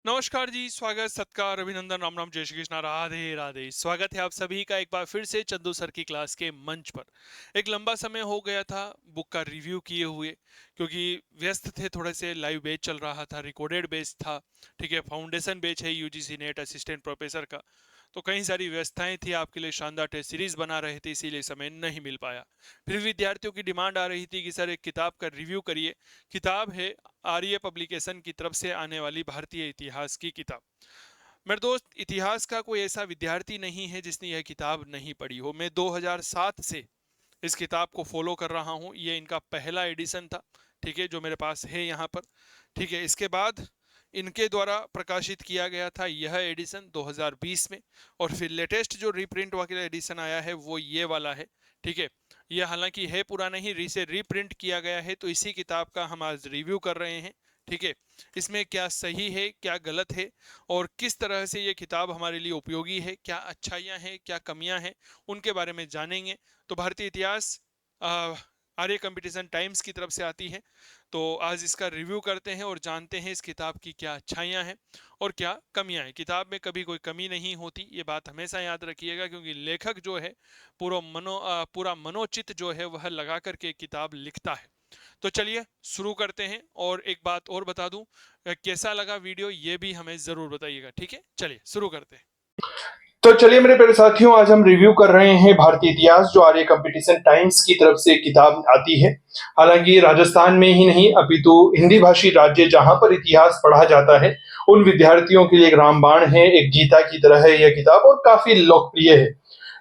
नमस्कार जी, स्वागत, सत्कार, अभिनंदन, राम राम, जय श्री कृष्णा, राधे राधे। स्वागत है आप सभी का एक बार फिर से चंदू सर की क्लास के मंच पर। एक लंबा समय हो गया था बुक का रिव्यू किए हुए, क्योंकि व्यस्त थे थोड़े से। लाइव बैच चल रहा था, रिकॉर्डेड बैच था, ठीक है। फाउंडेशन बैच है यूजीसी नेट असिस्टेंट प्रोफेसर का। तो कई सारी व्यवस्थाएं थी, आपके लिए शानदार टेस्ट सीरीज बना रहे थे, इसीलिए समय नहीं मिल पाया। फिर विद्यार्थियों की डिमांड आ रही थी कि सर एक किताब का रिव्यू करिए। किताब है आर्य पब्लिकेशन की तरफ से आने वाली भारतीय इतिहास की किताब। मेरे दोस्त, इतिहास का कोई ऐसा विद्यार्थी नहीं है जिसने यह किताब नहीं पढ़ी हो। मैं 2007 से इस किताब को फॉलो कर रहा हूँ। ये इनका पहला एडिशन था, ठीक है, जो मेरे पास है यहाँ पर, ठीक है। इसके बाद इनके द्वारा प्रकाशित किया गया था यह एडिशन 2020 में, और फिर लेटेस्ट जो रीप्रिंट वाला एडिशन आया है वो ये वाला है, ठीक है। यह हालांकि है पुराना ही, इसे रीप्रिंट किया गया है, तो इसी किताब का हम आज रिव्यू कर रहे हैं, ठीक है। इसमें क्या सही है, क्या गलत है, और किस तरह से ये किताब हमारे लिए उपयोगी है, क्या अच्छाइयाँ हैं, क्या कमियाँ हैं, उनके बारे में जानेंगे। तो भारतीय इतिहास आर्य कंपटीशन टाइम्स की तरफ से आती है, तो आज इसका रिव्यू करते हैं और जानते हैं इस किताब की क्या अच्छाइयाँ हैं और क्या कमियाँ हैं। किताब में कभी कोई कमी नहीं होती, ये बात हमेशा याद रखिएगा, क्योंकि लेखक जो है पूरा मनोचित जो है वह लगा करके किताब लिखता है। तो चलिए शुरू करते हैं। और एक बात और बता दूं, कैसा लगा वीडियो ये भी हमें जरूर बताइएगा, ठीक है। चलिए शुरू करते हैं। तो चलिए मेरे प्यारे साथियों, आज हम रिव्यू कर रहे हैं भारतीय इतिहास, जो आर्य कंपटीशन टाइम्स की तरफ से किताब आती है। हालांकि राजस्थान में ही नहीं अपितु हिंदी भाषी राज्य जहां पर इतिहास पढ़ा जाता है उन विद्यार्थियों के लिए एक रामबाण है, एक गीता की तरह है यह किताब, और काफी लोकप्रिय है।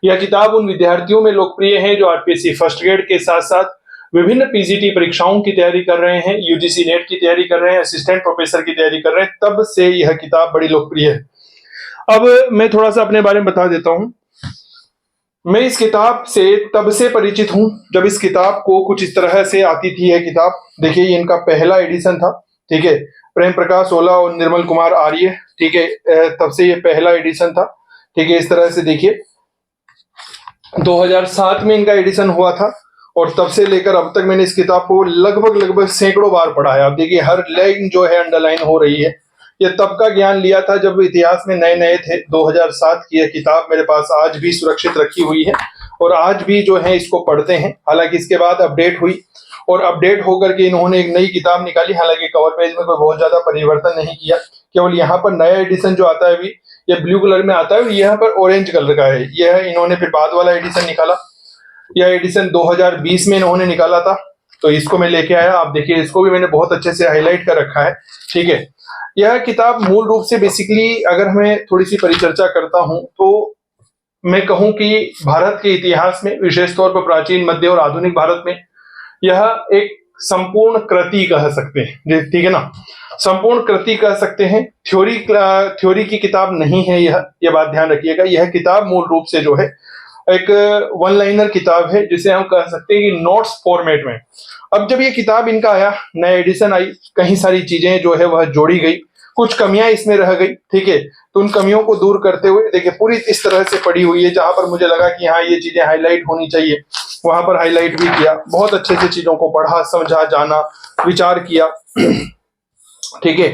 यह किताब उन विद्यार्थियों में लोकप्रिय है जो आरपीएससी फर्स्ट ग्रेड के साथ साथ विभिन्न पीजीटी परीक्षाओं की तैयारी कर रहे हैं, यूजीसी नेट की तैयारी कर रहे हैं, असिस्टेंट प्रोफेसर की तैयारी कर रहे हैं। तब से यह किताब बड़ी लोकप्रिय है। अब मैं थोड़ा सा अपने बारे में बता देता हूं। मैं इस किताब से तब से परिचित हूं जब इस किताब को कुछ इस तरह से आती थी। यह किताब देखिए, ये इनका पहला एडिशन था, ठीक है। प्रेम प्रकाश ओला और निर्मल कुमार आर्य, ठीक है, तब से ये पहला एडिशन था, ठीक है। इस तरह से देखिए, 2007 में इनका एडिशन हुआ था, और तब से लेकर अब तक मैंने इस किताब को लगभग सैकड़ों बार पढ़ा है। अब देखिए, हर लाइन जो है अंडरलाइन हो रही है। ये तब का ज्ञान लिया था जब इतिहास में नए नए थे। 2007 की यह किताब मेरे पास आज भी सुरक्षित रखी हुई है, और आज भी जो है इसको पढ़ते हैं। हालांकि इसके बाद अपडेट हुई, और अपडेट होकर के इन्होंने एक नई किताब निकाली। हालांकि कवर पेज में कोई बहुत ज्यादा परिवर्तन नहीं किया, केवल यहाँ पर नया एडिशन जो आता है अभी, ये ब्लू कलर में आता है और यहाँ पर ऑरेंज कलर का है। यह इन्होंने फिर बाद वाला एडिशन निकाला। यह एडिशन 2020 में इन्होंने निकाला था, तो इसको मैं लेके आया। आप देखिए, इसको भी मैंने बहुत अच्छे से हाईलाइट कर रखा है, ठीक है। यह किताब मूल रूप से बेसिकली, अगर मैं थोड़ी सी परिचर्चा करता हूं तो मैं कहूं कि भारत के इतिहास में, विशेष तौर पर प्राचीन, मध्य और आधुनिक भारत में, यह एक संपूर्ण कृति कह सकते हैं, ठीक है ना। संपूर्ण कृति कह सकते हैं। थ्योरी की किताब नहीं है यह बात ध्यान रखिएगा। यह किताब मूल रूप से जो है एक वन लाइनर किताब है, जिसे हम कह सकते हैं कि नोट्स फॉर्मेट में। अब जब ये किताब इनका आया, नया एडिशन आई, कई सारी चीजें जो है वह जोड़ी गई, कुछ कमियां इसमें रह गई, ठीक है। तो उन कमियों को दूर करते हुए देखिए, पूरी इस तरह से पड़ी हुई है। जहां पर मुझे लगा कि हाँ ये चीजें हाईलाइट होनी चाहिए, वहां पर हाईलाइट भी किया। बहुत अच्छे से चीजों को पढ़ा, समझा, जाना, विचार किया, ठीक है।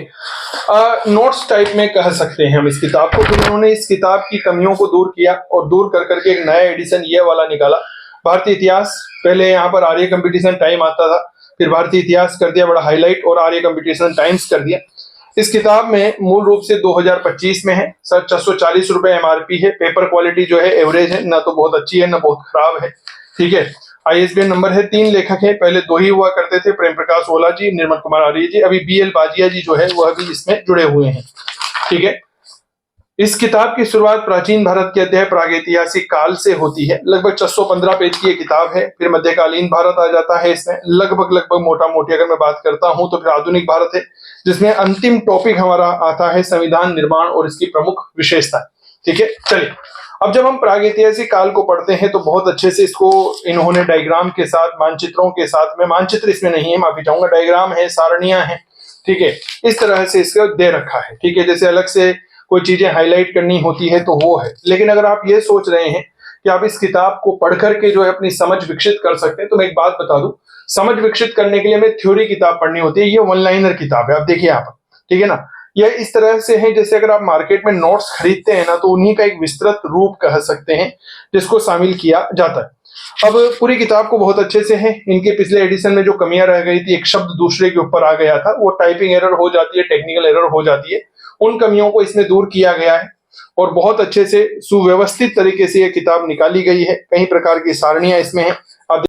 नोट्स टाइप में कह सकते हैं हम इस किताब को। फिर उन्होंने इस किताब की कमियों को दूर किया, और दूर कर करके एक नया एडिशन ये वाला निकाला, भारतीय इतिहास। पहले यहाँ पर आर्य कंपटीशन टाइम आता था, फिर भारतीय इतिहास कर दिया बड़ा हाईलाइट, और आर्य कंपटीशन टाइम्स कर दिया। इस किताब में मूल रूप से 2025 में है सर, 640 रुपए एमआरपी है। पेपर क्वालिटी जो है एवरेज है, ना तो बहुत अच्छी है ना बहुत खराब है, ठीक है। आईएसबीएन नंबर है। 3 लेखक हैं, पहले 2 ही हुआ करते थे, प्रेम प्रकाश ओला जी, निर्मल कुमार आर्य जी। अभी बीएल बाजिया जी जो है वह भी इसमें जुड़े हुए हैं, ठीक है। इस किताब की शुरुआत प्राचीन भारत के अध्याय प्रागैतिहासिक काल से होती है। लगभग 615 पेज की ये किताब है। फिर मध्यकालीन भारत आ जाता है इसमें, लगभग मोटा मोटी अगर मैं बात करता हूं तो। फिर आधुनिक भारत है, जिसमें अंतिम टॉपिक हमारा आता है संविधान निर्माण और इसकी प्रमुख विशेषता, ठीक है। चलिए, अब जब हम प्रागैतिहासिक काल को पढ़ते हैं तो बहुत अच्छे से इसको इन्होंने डायग्राम के साथ, मानचित्रों के साथ में, मानचित्र इसमें नहीं है, माफी चाहूंगा, डायग्राम है, सारणियां हैं, ठीक है। इस तरह से इसको दे रखा है, ठीक है। जैसे अलग से कोई चीजें हाईलाइट करनी होती है तो वो है। लेकिन अगर आप ये सोच रहे हैं कि आप इस किताब को पढ़ करके जो है अपनी समझ विकसित कर सकते हैं, तो मैं एक बात बता दूं, समझ विकसित करने के लिए हमें थ्योरी किताब पढ़नी होती है। ये वन लाइनर किताब है, आप देखिए यहाँ पर, ठीक है ना। यह इस तरह से है जैसे अगर आप मार्केट में नोट्स खरीदते हैं ना, तो उन्हीं का एक विस्तृत रूप कह सकते हैं जिसको शामिल किया जाता है। अब पूरी किताब को बहुत अच्छे से है, इनके पिछले एडिशन में जो कमियां रह गई थी, एक शब्द दूसरे के ऊपर आ गया था, वो टाइपिंग एरर हो जाती है, टेक्निकल एरर हो जाती है, उन कमियों को इसमें दूर किया गया है और बहुत अच्छे से सुव्यवस्थित तरीके से यह किताब निकाली गई है। कई प्रकार की सारणियां इसमें हैं। आप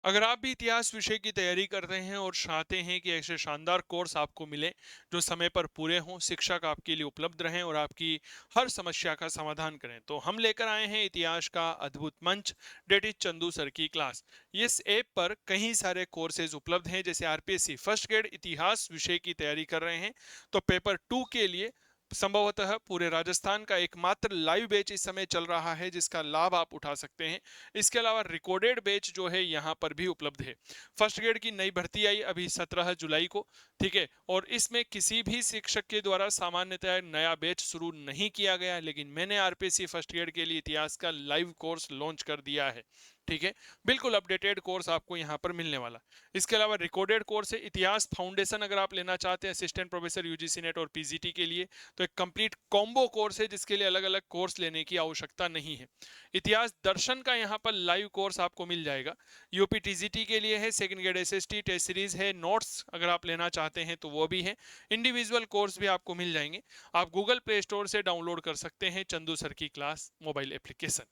अगर आप भी इतिहास विषय की तैयारी कर रहे हैं और चाहते हैं कि ऐसे शानदार कोर्स आपको मिले जो समय पर पूरे हों, शिक्षक आपके लिए उपलब्ध रहें और आपकी हर समस्या का समाधान करें, तो हम लेकर आए हैं इतिहास का अद्भुत मंच, डेट इज चंदू सर की क्लास। इस ऐप पर कई सारे कोर्सेज उपलब्ध हैं, जैसे आरपीएससी फर्स्ट ग्रेड इतिहास विषय की तैयारी कर रहे हैं तो पेपर 2 के लिए संभवतः पूरे राजस्थान का एकमात्र लाइव बैच इस समय चल रहा है जिसका लाभ आप उठा सकते हैं। इसके अलावा रिकॉर्डेड बैच जो है यहाँ पर भी उपलब्ध है। फर्स्ट ग्रेड की नई भर्ती आई अभी 17 जुलाई को, ठीक है, और इसमें किसी भी शिक्षक के द्वारा सामान्यतः नया बैच शुरू नहीं किया गया, लेकिन मैंने आरपीएससी फर्स्ट ग्रेड के लिए इतिहास का लाइव कोर्स लॉन्च कर दिया है, ठीक है, बिल्कुल अपडेटेड कोर्स आपको यहाँ पर मिलने वाला। इसके अलावा रिकॉर्डेड कोर्स है इतिहास फाउंडेशन, अगर आप लेना चाहते हैं असिस्टेंट प्रोफेसर यूजीसी नेट और पीजीटी के लिए, तो एक कंप्लीट कॉम्बो कोर्स है जिसके लिए अलग अलग कोर्स लेने की आवश्यकता नहीं है। इतिहास दर्शन का यहाँ पर लाइव कोर्स आपको मिल जाएगा। यूपी टीजीटी के लिए है, second grade SST test series है, नोट्स अगर आप लेना चाहते हैं तो वो भी है, इंडिविजुअल कोर्स भी आपको मिल जाएंगे। आप गूगल प्ले स्टोर से डाउनलोड कर सकते हैं चंदू सर की क्लास मोबाइल एप्लीकेशन।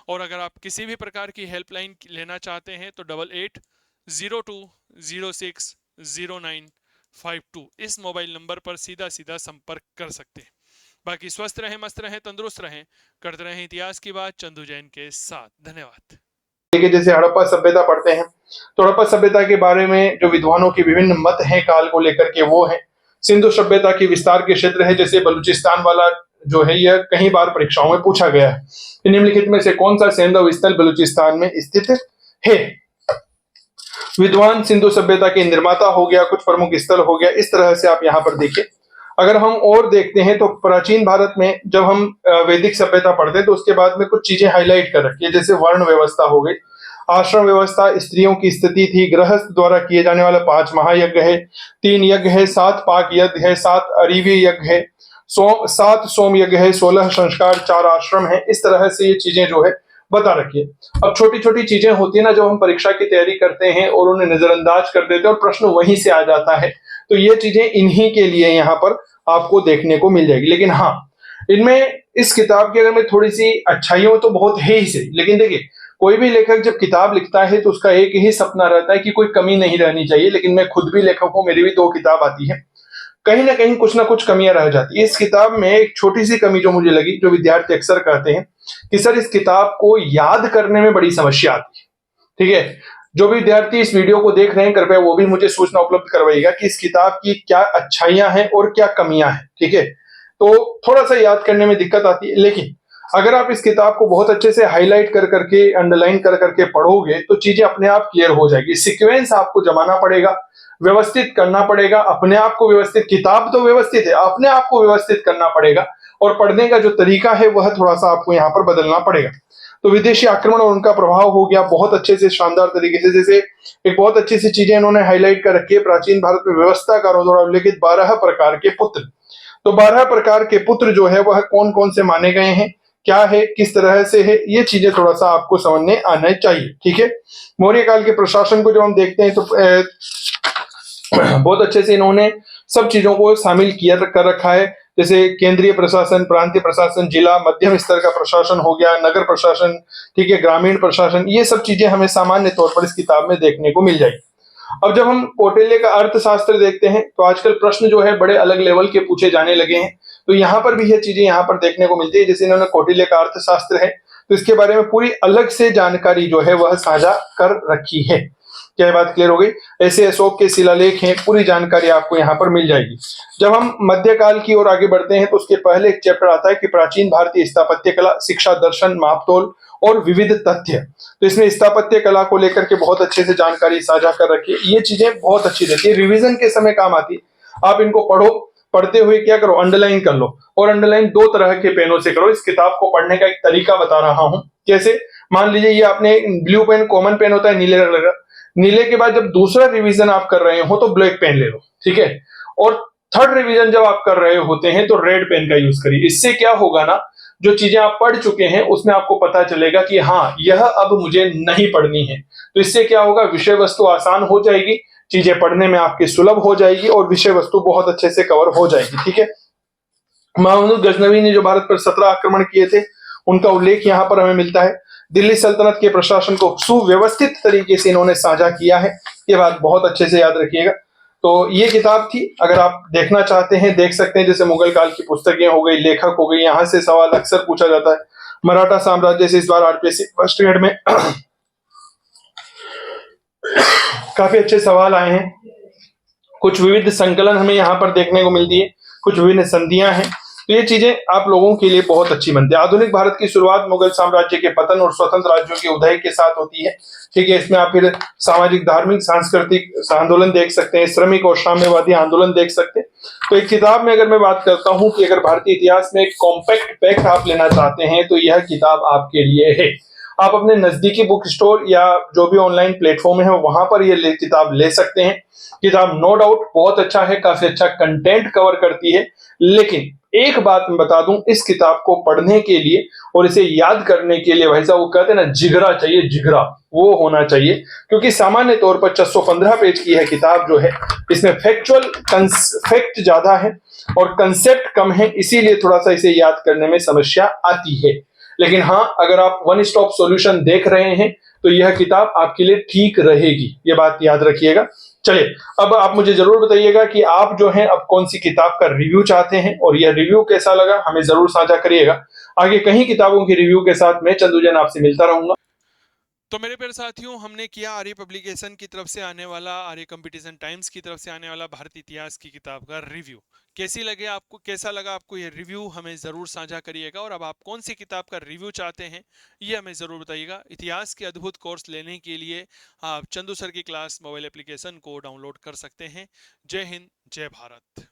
और अगर आप किसी भी प्रकार की हेल्पलाइन लेना चाहते हैं तो 8802060952 इस मोबाइल नंबर पर सीधा सीधा संपर्क कर सकते हैं। बाकी स्वस्थ रहें, मस्त रहें, तंदुरुस्त रहें, करते रहें इतिहास की बात चंदू जैन के साथ। धन्यवाद। देखिए, जैसे हड़प्पा सभ्यता पढ़ते हैं तो हड़प्पा सभ्यता के बारे में जो विद्वानों के विभिन्न मत हैं काल को लेकर के, वो है सिंधु सभ्यता की विस्तार के क्षेत्र है, जैसे बलूचिस्तान वाला जो है यह कई बार परीक्षाओं में पूछा गया है। निम्नलिखित में से कौन सा सैंधव स्थल बलूचिस्तान में स्थित है? विद्वान सिंधु सभ्यता के निर्माता हो गया, कुछ प्रमुख स्थल हो गया, इस तरह से आप यहाँ पर देखिए। अगर हम और देखते हैं तो प्राचीन भारत में जब हम वैदिक सभ्यता पढ़ते हैं तो उसके बाद में कुछ चीजें हाईलाइट कर रखी है, जैसे वर्ण व्यवस्था हो गई, आश्रम व्यवस्था, स्त्रियों की स्थिति थी, गृहस्थ द्वारा किए जाने वाला 5 महायज्ञ है, 3 यज्ञ है, 7 पाक यज्ञ है, 7 अरीवी यज्ञ है, 7 सोम यज्ञ है, 16 संस्कार, 4 आश्रम है। इस तरह से ये चीजें जो है बता रखिए। अब छोटी छोटी चीजें होती है ना, जब हम परीक्षा की तैयारी करते हैं और उन्हें नजरअंदाज कर देते हैं और प्रश्न वहीं से आ जाता है, तो ये चीजें इन्हीं के लिए यहाँ पर आपको देखने को मिल जाएगी। लेकिन हाँ, इनमें इस किताब की अगर मैं थोड़ी सी अच्छाइयों तो बहुत है ही सही, लेकिन देखिए कोई भी लेखक जब किताब लिखता है तो उसका एक ही सपना रहता है कि कोई कमी नहीं रहनी चाहिए। लेकिन मैं खुद भी लेखक हूं, मेरी भी 2 किताब आती है, कहीं ना कुछ कमियां रह जाती है। इस किताब में एक छोटी सी कमी जो मुझे लगी, जो विद्यार्थी अक्सर कहते हैं कि सर इस किताब को याद करने में बड़ी समस्या आती है, ठीक है। जो भी विद्यार्थी इस वीडियो को देख रहे हैं कृपया वो भी मुझे सूचना उपलब्ध करवाइएगा कि इस किताब की क्या अच्छाइयां हैं और क्या कमियां हैं, ठीक है। तो थोड़ा सा याद करने में दिक्कत आती है, लेकिन अगर आप इस किताब को बहुत अच्छे से हाईलाइट कर करके, अंडरलाइन कर करके पढ़ोगे तो चीजें अपने आप क्लियर हो जाएगी। सीक्वेंस आपको जमाना पड़ेगा, व्यवस्थित करना पड़ेगा, अपने आप को व्यवस्थित, किताब तो व्यवस्थित है, अपने आप को व्यवस्थित करना पड़ेगा और पढ़ने का जो तरीका है वह थोड़ा सा आपको यहाँ पर बदलना पड़ेगा। तो विदेशी आक्रमण और उनका प्रभाव हो गया बहुत अच्छे से, शानदार तरीके से। जैसे एक बहुत अच्छी सी चीजें इन्होंने हाईलाइट कर रखी है, प्राचीन भारत में व्यवस्थाकारों द्वारा उल्लेखित 12 प्रकार के पुत्र। तो 12 प्रकार के पुत्र जो है वह कौन कौन से माने गए हैं, क्या है, किस तरह से है, ये चीजें थोड़ा सा आपको समझ में आना चाहिए, ठीक है। मौर्य काल के प्रशासन को जब हम देखते हैं तो बहुत अच्छे से इन्होंने सब चीजों को शामिल किया कर रखा है, जैसे केंद्रीय प्रशासन, प्रांतीय प्रशासन, जिला मध्यम स्तर का प्रशासन हो गया, नगर प्रशासन, ठीक है, ग्रामीण प्रशासन, ये सब चीजें हमें सामान्य तौर पर इस किताब में देखने को मिल जाएगी। अब जब हम कौटिल्य का अर्थशास्त्र देखते हैं तो आजकल प्रश्न जो है बड़े अलग लेवल के पूछे जाने लगे हैं, तो यहाँ पर भी ये चीजें यहाँ पर देखने को मिलती है। जैसे इन्होंने कौटिल्य का अर्थशास्त्र है तो इसके बारे में पूरी अलग से जानकारी जो है वह साझा कर रखी है। क्या बात क्लियर हो गई? ऐसे अशोक के शिलालेख हैं, पूरी जानकारी आपको यहाँ पर मिल जाएगी। जब हम मध्यकाल की ओर आगे बढ़ते हैं तो उसके पहले एक चैप्टर आता है कि प्राचीन भारतीय स्थापत्य कला, शिक्षा, दर्शन, मापतोल और विविध तथ्य। तो इसमें स्थापत्य कला को लेकर के बहुत अच्छे से जानकारी साझा कर रखी है। ये चीजें बहुत अच्छी रहती है, रिवीजन के समय काम आती है। आप इनको पढ़ो, पढ़ते हुए क्या करो, अंडरलाइन कर लो, और अंडरलाइन 2 तरह के पेनों से करो। इस किताब को पढ़ने का एक तरीका बता रहा हूं। कैसे? मान लीजिए ये आपने ब्लू पेन, कॉमन पेन होता है नीले के बाद जब दूसरा रिवीजन आप कर रहे हो तो ब्लैक पेन ले लो, ठीक है। और थर्ड रिवीजन जब आप कर रहे होते हैं तो रेड पेन का यूज करिए। इससे क्या होगा ना, जो चीजें आप पढ़ चुके हैं उसमें आपको पता चलेगा कि हाँ यह अब मुझे नहीं पढ़नी है। तो इससे क्या होगा, विषय वस्तु आसान हो जाएगी, चीजें पढ़ने में आपकी सुलभ हो जाएगी और विषय वस्तु बहुत अच्छे से कवर हो जाएगी। ठीक है। महमूद गजनवी ने जो भारत पर 17 आक्रमण किए थे उनका उल्लेख यहाँ पर हमें मिलता है। दिल्ली सल्तनत के प्रशासन को सुव्यवस्थित तरीके से इन्होंने साझा किया है, ये बात बहुत अच्छे से याद रखिएगा। तो ये किताब थी, अगर आप देखना चाहते हैं देख सकते हैं। जैसे मुगल काल की पुस्तकें हो गई, लेखक हो गई, यहाँ से सवाल अक्सर पूछा जाता है। मराठा साम्राज्य से इस बार आरपीएससी फर्स्ट ग्रेड में काफी अच्छे सवाल आए हैं। कुछ विविध संकलन हमें यहाँ पर देखने को मिलती है, कुछ विभिन्न संधियां हैं, तो ये चीजें आप लोगों के लिए बहुत अच्छी बनती है। आधुनिक भारत की शुरुआत मुगल साम्राज्य के पतन और स्वतंत्र राज्यों के उदय के साथ होती है। ठीक है। इसमें आप फिर सामाजिक, धार्मिक, सांस्कृतिक आंदोलन देख सकते हैं, श्रमिक और साम्यवादी आंदोलन देख सकते हैं। तो एक किताब में अगर मैं बात करता हूं कि अगर भारतीय इतिहास में एक कॉम्पैक्ट पैक आप लेना चाहते हैं तो यह किताब आपके लिए है। आप अपने नजदीकी बुक स्टोर या जो भी ऑनलाइन प्लेटफॉर्म है वहां पर ये किताब ले सकते हैं। किताब नो डाउट बहुत अच्छा है, काफी अच्छा कंटेंट कवर करती है। लेकिन एक बात मैं बता दूं, इस किताब को पढ़ने के लिए और इसे याद करने के लिए भाई साहब वो कहते हैं ना, जिगरा चाहिए, जिगरा वो होना चाहिए। क्योंकि सामान्य तौर पर 615 पेज की है किताब जो है, इसमें फैक्ट ज्यादा है और कंसेप्ट कम है, इसीलिए थोड़ा सा इसे याद करने में समस्या आती है। लेकिन हाँ, अगर आप वन स्टॉप सॉल्यूशन देख रहे हैं तो यह किताब आपके लिए ठीक रहेगी, ये बात याद रखिएगा। चलिए, अब आप मुझे जरूर बताइएगा कि आप जो हैं अब कौन सी किताब का रिव्यू चाहते हैं और यह रिव्यू कैसा लगा, हमें जरूर साझा करिएगा। आगे कहीं किताबों के रिव्यू के साथ मैं चंदू जैन आपसे मिलता रहूंगा। तो मेरे प्यारे साथियों, हमने किया आर्य पब्लिकेशन की तरफ से आने वाला, आर्य कंपटीशन टाइम्स की तरफ से आने वाला भारतीय इतिहास की किताब का रिव्यू। कैसी लगे आपको, कैसा लगा आपको ये रिव्यू, हमें ज़रूर साझा करिएगा। और अब आप कौन सी किताब का रिव्यू चाहते हैं ये हमें ज़रूर बताइएगा। इतिहास के अद्भुत कोर्स लेने के लिए आप चंदू सर की क्लास मोबाइल एप्लीकेशन को डाउनलोड कर सकते हैं। जय हिंद, जय भारत।